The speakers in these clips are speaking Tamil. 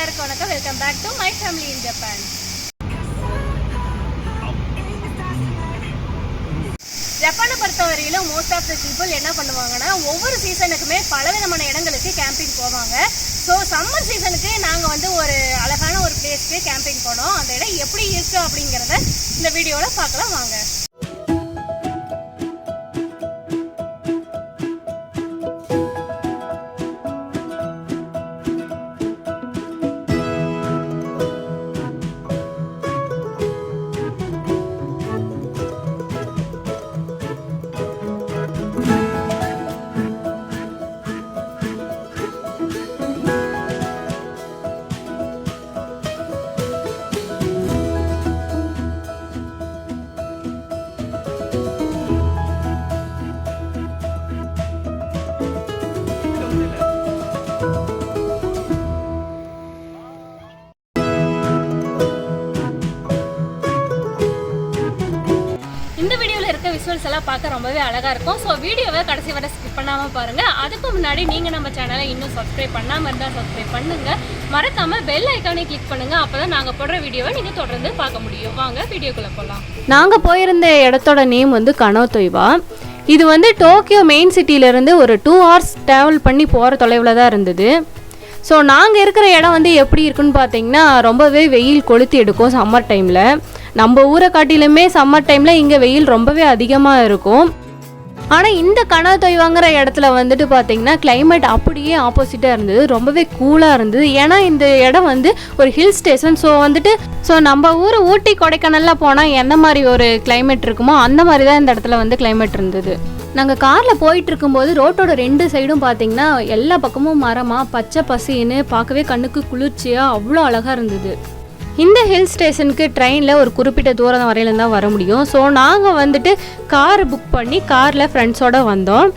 எல்லாருக்கும் வணக்கம். Welcome back to my family in Japan. ஜப்பானை பொறுத்தவரையிலும் மோஸ்ட் ஆஃப் த பீப்புள் என்ன பண்ணுவாங்கன்னா ஒவ்வொரு சீசனுக்குமே பலவிதமான இடங்களுக்கு கேம்பிங் போவாங்க. ஸோ சம்மர் சீசனுக்கு நாங்கள் வந்து ஒரு அழகான ஒரு பிளேஸ்க்கு கேம்பிங் போனோம். அந்த இடம் எப்படி இருக்கு அப்படிங்கிறத இந்த வீடியோவில் பார்க்கலாம் வாங்க. இந்த வீடியோவில் இருக்க விசுவல்ஸ் எல்லாம் பார்க்க ரொம்பவே அழகாக இருக்கும். ஸோ வீடியோவை கடைசி வரை ஸ்கிப் பண்ணாமல் பாருங்கள். அதுக்கு முன்னாடி நீங்கள் நம்ம சேனலை இன்னும் சப்ஸ்கிரைப் பண்ணாமல் இருந்தால் சப்ஸ்கிரைப் பண்ணுங்கள். மறக்காமல் பெல் ஐக்கானே கிளிக் பண்ணுங்கள். அப்போ தான் நாங்கள் போடுற வீடியோவை நீங்கள் தொடர்ந்து பார்க்க முடியும். வாங்க வீடியோக்குள்ளே போகலாம். நாங்கள் போயிருந்த இடத்தோட நேம் வந்து கனோதொய்வா. இது வந்து டோக்கியோ மெயின் சிட்டியிலேருந்து ஒரு 2 hours ட்ராவல் பண்ணி போகிற தொலைவில் தான் இருந்தது. ஸோ நாங்கள் இருக்கிற இடம் வந்து எப்படி இருக்குன்னு பார்த்தீங்கன்னா ரொம்பவே வெயில் கொளுத்தி எடுக்கும் சம்மர் டைமில். நம்ம ஊரை காட்டிலுமே சம்மர் டைமில் இங்கே வெயில் ரொம்பவே அதிகமாக இருக்கும். ஆனால் இந்த கனோதொய்வாங்கிற இடத்துல வந்துட்டு பார்த்திங்கன்னா கிளைமேட் அப்படியே ஆப்போசிட்டாக இருந்தது. ரொம்பவே கூலாக இருந்தது. ஏன்னா இந்த இடம் வந்து ஒரு ஹில் ஸ்டேஷன். ஸோ நம்ம ஊர் ஊட்டி கொடைக்கானல்லாம் போனால் என்ன மாதிரி ஒரு கிளைமேட் இருக்குமோ அந்த மாதிரி தான் இந்த இடத்துல வந்து கிளைமேட் இருந்தது. நாங்கள் காரில் போயிட்டு இருக்கும்போது ரோட்டோட 2 சைடும் பார்த்திங்கன்னா எல்லா பக்கமும் மரமாக பச்சை பசின்னு பார்க்கவே கண்ணுக்கு குளிர்ச்சியாக அவ்வளோ அழகாக இருந்தது. இந்த ஹில் ஸ்டேஷனுக்கு ட்ரெயினில் ஒரு குறிப்பிட்ட தூரம் வரையிலும் தான் வர முடியும். ஸோ நாங்கள் வந்துட்டு கார் புக் பண்ணி காரில் ஃப்ரெண்ட்ஸோடு வந்தோம்.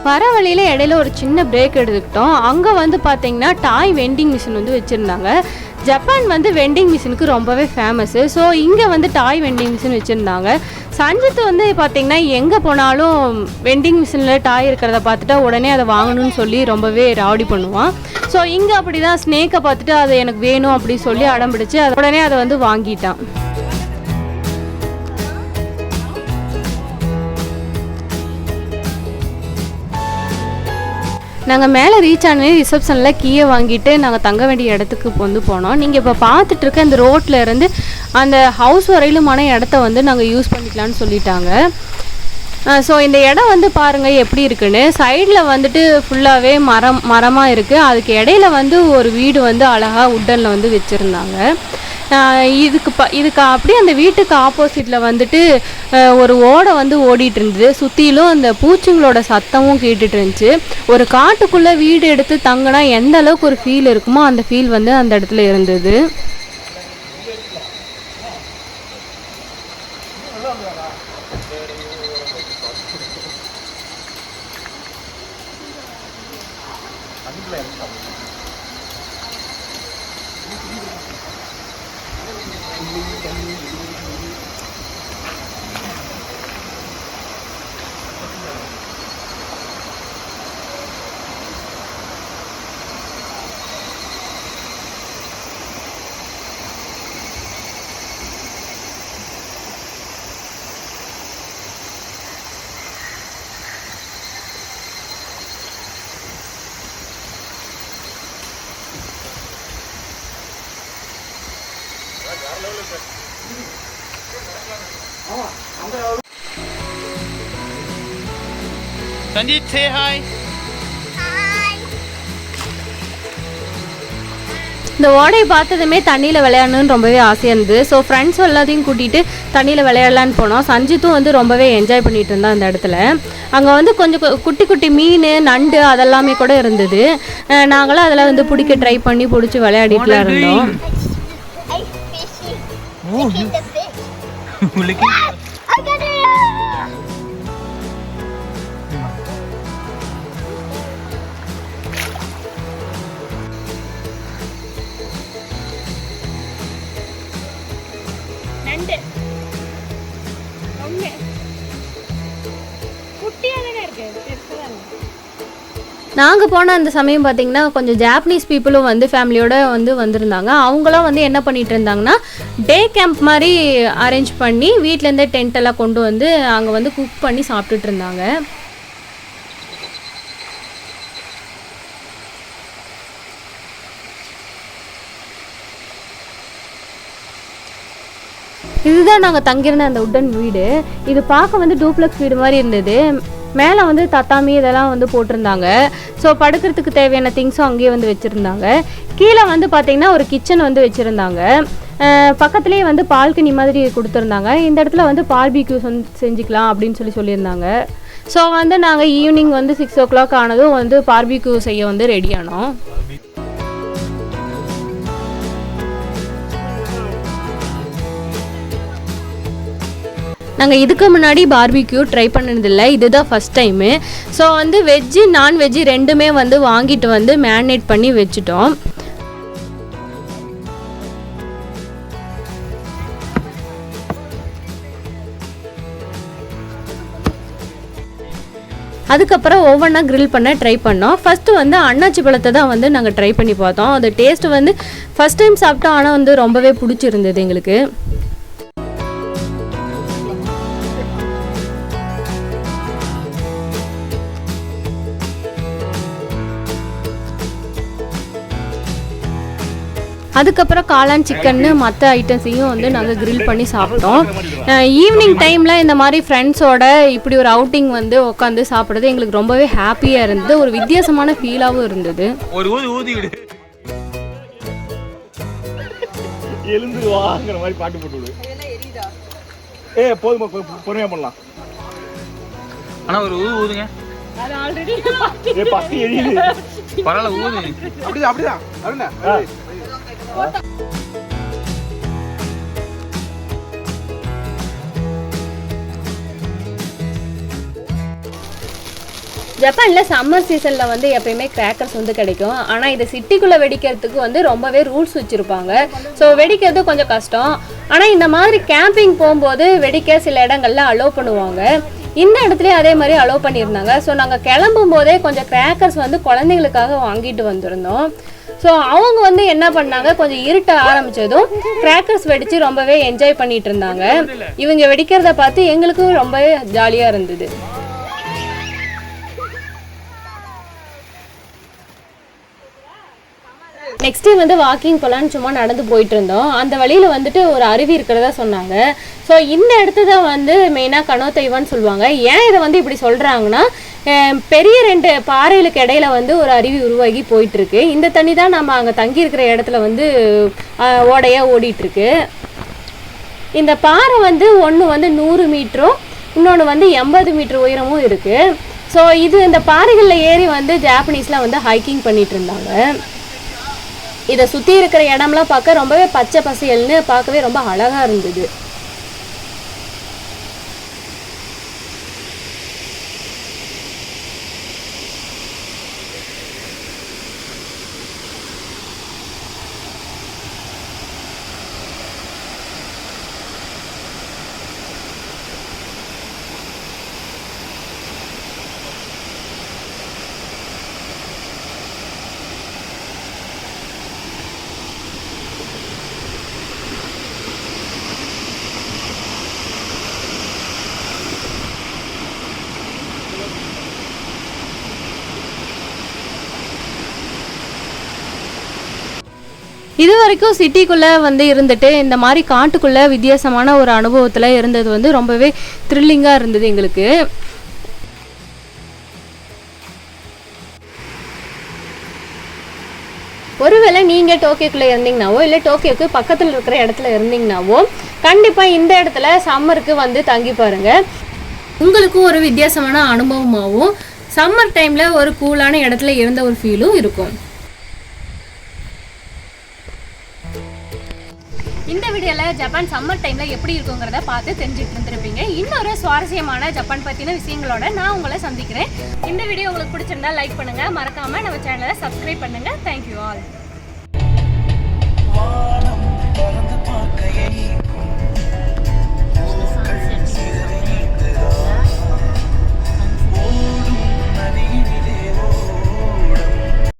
வர வழியில் இடையில ஒரு சின்ன பிரேக் எடுத்துக்கிட்டோம். அங்கே வந்து பார்த்திங்கன்னா டாய் வெண்டிங் மிஷின் வந்து வச்சுருந்தாங்க. ஜப்பான் வந்து வெண்டிங் மிஷினுக்கு ரொம்பவே ஃபேமஸ்ஸு. ஸோ இங்கே வந்து டாய் வெண்டிங் மிஷின் வச்சுருந்தாங்க. சஞ்சித் வந்து பார்த்திங்கன்னா எங்கே போனாலும் வெண்டிங் மிஷினில் டாய் இருக்கிறத பார்த்துட்டா உடனே அதை வாங்கணும்னு சொல்லி ரொம்பவே ராவடி பண்ணுவான். ஸோ இங்கே அப்படி தான் ஸ்னேக்கை பார்த்துட்டு அதை எனக்கு வேணும் அப்படி சொல்லி அடம் பிடிச்சி உடனே அதை வந்து வாங்கிட்டான். நாங்கள் மேலே ரீச் ஆனே ரிசப்ஷனில் கீயை வாங்கிட்டு நாங்கள் தங்க வேண்டிய இடத்துக்கு வந்து போனோம். நீங்கள் இப்போ பார்த்துட்ருக்க இந்த ரோட்டில் இருந்து அந்த ஹவுஸ் வரையிலுமான இடத்த வந்து நாங்கள் யூஸ் பண்ணிக்கலான்னு சொல்லிட்டாங்க. ஸோ இந்த இடம் வந்து பாருங்கள் எப்படி இருக்குன்னு. சைடில் வந்துட்டு ஃபுல்லாகவே மரமாக இருக்குது. அதுக்கு இடையில வந்து ஒரு வீடு வந்து அழகாக உட்டனில் வந்து வச்சுருந்தாங்க. இதுக்கு அப்படியே அந்த வீட்டுக்கு ஆப்போசிட்டில் வந்துட்டு ஒரு ஓடை வந்து ஓடிட்டு இருந்தது. சுற்றிலும் அந்த பூச்சிங்களோட சத்தமும் கேட்டுட்டு இருந்துச்சு. ஒரு காட்டுக்குள்ளே வீடு எடுத்து தங்கினா எந்த அளவுக்கு ஒரு ஃபீல் இருக்குமோ அந்த ஃபீல் வந்து அந்த இடத்துல இருந்தது. Sanjit, say hi. இந்த ஓடையை பார்த்ததுமே தண்ணியில் விளையாடணுன்னு ரொம்பவே ஆசையாக இருந்தது. ஸோ ஃப்ரெண்ட்ஸ் எல்லாத்தையும் கூட்டிகிட்டு தண்ணியில் விளையாடலான்னு போனோம். சஞ்சித்தும் வந்து ரொம்பவே என்ஜாய் பண்ணிகிட்டு இருந்தான் அந்த இடத்துல. அங்கே வந்து கொஞ்சம் குட்டி குட்டி மீன் நண்டு அதெல்லாமே கூட இருந்தது. நாங்களும் அதில் வந்து பிடிக்க ட்ரை பண்ணி பிடிச்சி விளையாடிட்டுலாம் இருந்தோம். நண்டு ஒன்று குட்டியாக தானே இருக்கு. நாங்கள் போன அந்த சமயம் பார்த்திங்கன்னா கொஞ்சம் ஜாப்பனீஸ் பீப்புளும் வந்து ஃபேமிலியோடு வந்து வந்திருந்தாங்க. அவங்களாம் வந்து என்ன பண்ணிகிட்டு இருந்தாங்கன்னா டே கேம்ப் மாதிரி அரேஞ்ச் பண்ணி வீட்டிலேருந்தே டென்ட்டெல்லாம் கொண்டு வந்து அங்கே வந்து குக் பண்ணி சாப்பிட்டுட்டு இருந்தாங்க. இதுதான் நாங்கள் தங்கியிருந்த அந்த உட்டன் வீடு. இது பார்க்க வந்து டூப்ளெக்ஸ் வீடு மாதிரி இருந்தது. மேலே வந்து தத்தாமி இதெல்லாம் வந்து போட்டிருந்தாங்க. ஸோ படுக்கிறதுக்கு தேவையான திங்ஸும் அங்கேயே வந்து வச்சுருந்தாங்க. கீழே வந்து பார்த்திங்கன்னா ஒரு கிச்சன் வந்து வச்சுருந்தாங்க. பக்கத்துலேயே வந்து பால்கனி மாதிரி கொடுத்துருந்தாங்க. இந்த இடத்துல வந்து பார்பிக்யூ செஞ்சுக்கலாம் அப்படின்னு சொல்லியிருந்தாங்க. ஸோ வந்து நாங்கள் ஈவினிங் வந்து 6 o'clock ஆனதும் வந்து பார்பிக்யூ செய்ய வந்து ரெடி ஆனோம். நாங்கள் இதுக்கு முன்னாடி பார்பிக்யூ ட்ரை பண்ணதில்லை, இதுதான் ஃபஸ்ட் டைமு. ஸோ வந்து வெஜ்ஜு நான்வெஜ்ஜு ரெண்டுமே வந்து வாங்கிட்டு வந்து மேரினேட் பண்ணி வச்சுட்டோம். அதுக்கப்புறம் ஒவ்வொன்றா க்ரில் பண்ண ட்ரை பண்ணோம். ஃபஸ்ட்டு வந்து அன்னாச்சி பழத்தை தான் வந்து நாங்கள் ட்ரை பண்ணி பார்த்தோம். அது டேஸ்ட்டு வந்து ஃபஸ்ட் டைம் சாப்பிட்டோம், ஆனால் வந்து ரொம்பவே பிடிச்சிருந்தது எங்களுக்கு. அதுக்கப்புறம் காளான் சிக்கன்னு மற்ற ஐட்டம்ஸையும் வந்து நாங்கள் க்ரில் பண்ணி சாப்பிட்டோம். ஈவினிங் டைமில் இந்த மாதிரி ஃப்ரெண்ட்ஸோட இப்படி ஒரு அவுட்டிங் வந்து உட்காந்து சாப்பிட்றது எங்களுக்கு ரொம்பவே ஹாப்பியாக இருந்தது. ஒரு வித்தியாசமான ஃபீலாகவும் இருந்தது. ஒரு ஊதி விடு எழுந்துருவாங்கிற மாதிரி பாட்டு போட்டு விடு. போதுமா, பொறுமையாக பண்ணலாம். ஆனால் ஒரு ஊதுங்க. அது ஆல்ரெடி பத்தி எரியுது. பரவாயில்ல ஊது. அப்படிதான் அப்படிதான். ஜப்பானில் சம்மர் சீசனில் வந்து எப்பயுமே கிராக்கர்ஸ் வந்து கிடைக்கும். ஆனால் இதை சிட்டிக்குள்ளே வெடிக்கிறதுக்கு வந்து ரொம்பவே ரூல்ஸ் வச்சுருப்பாங்க. ஸோ வெடிக்கிறது கொஞ்சம் கஷ்டம். ஆனால் இந்த மாதிரி கேம்பிங் போகும்போது வெடிக்க சில இடங்கள்ல அலோவ் பண்ணுவாங்க. இந்த இடத்துலையே அதே மாதிரி அலோவ் பண்ணியிருந்தாங்க. ஸோ நாங்கள் கிளம்பும் போதே கொஞ்சம் கிராக்கர்ஸ் வந்து குழந்தைங்களுக்காக வாங்கிட்டு வந்திருந்தோம். ஸோ அவங்க வந்து என்ன பண்ணாங்க, கொஞ்சம் இருட்ட ஆரம்பித்ததும் கிராக்கர்ஸ் வெடித்து ரொம்பவே என்ஜாய் பண்ணிட்டு இருந்தாங்க. இவங்க வெடிக்கிறத பார்த்து எங்களுக்கும் ரொம்பவே ஜாலியாக இருந்தது. நெக்ஸ்ட்டு வந்து வாக்கிங் போகலான்னு சும்மா நடந்து போயிட்டு இருந்தோம். அந்த வழியில் வந்துட்டு ஒரு அருவி இருக்கிறதா சொன்னாங்க. ஸோ இந்த இடத்த தான் வந்து மெயினாக கனோதைவான்னு சொல்லுவாங்க. ஏன் இதை வந்து இப்படி சொல்கிறாங்கன்னா, பெரிய 2 பாறைகளுக்கு இடையில வந்து ஒரு அருவி உருவாகி போயிட்டுருக்கு. இந்த தண்ணி தான் நம்ம அங்கே தங்கியிருக்கிற இடத்துல வந்து ஓடையாக ஓடிட்டுருக்கு. இந்த பாறை வந்து ஒன்று வந்து 100 மீட்டரும் இன்னொன்று வந்து 80 மீட்டர் உயரமும் இருக்குது. ஸோ இது இந்த பாறைகளில் ஏறி வந்து ஜாப்பனீஸ்லாம் வந்து ஹைக்கிங் பண்ணிகிட்டு இருந்தாங்க. இதை சுற்றி இருக்கிற இடம்லாம் பார்க்க ரொம்பவே பச்சை பசேல்னு பார்க்கவே ரொம்ப அழகாக இருந்தது. இது வரைக்கும் சிட்டிக்குள்ளே வந்து இருந்துட்டு இந்த மாதிரி காட்டுக்குள்ளே வித்தியாசமான ஒரு அனுபவத்தில் இருந்தது வந்து ரொம்பவே த்ரில்லிங்காக இருந்தது எங்களுக்கு. ஒருவேளை நீங்கள் டோக்கியோக்குள்ளே இருந்தீங்கனாவோ இல்லை டோக்கியோக்கு பக்கத்தில் இருக்கிற இடத்துல இருந்தீங்கனாவோ கண்டிப்பாக இந்த இடத்துல சம்மருக்கு வந்து தங்கி பாருங்கள். உங்களுக்கும் ஒரு வித்தியாசமான அனுபவமாகவும் சம்மர் டைமில் ஒரு கூலான இடத்துல இருந்த ஒரு ஃபீலும் இருக்கும். இந்த வீடியோவில் ஜப்பான் சம்மர் டைமில் எப்படி இருக்குங்கிறத பார்த்து தெரிஞ்சுட்டு இருந்திருப்பீங்க. இன்னொரு சுவாரஸ்யமான ஜப்பான் பற்றின விஷயங்களோட நான் உங்களை சந்திக்கிறேன். இந்த வீடியோ உங்களுக்கு பிடிச்சிருந்தா லைக் பண்ணுங்கள், மறக்காமல் நம்ம சேனலை சப்ஸ்கிரைப் பண்ணுங்கள். Thank you all.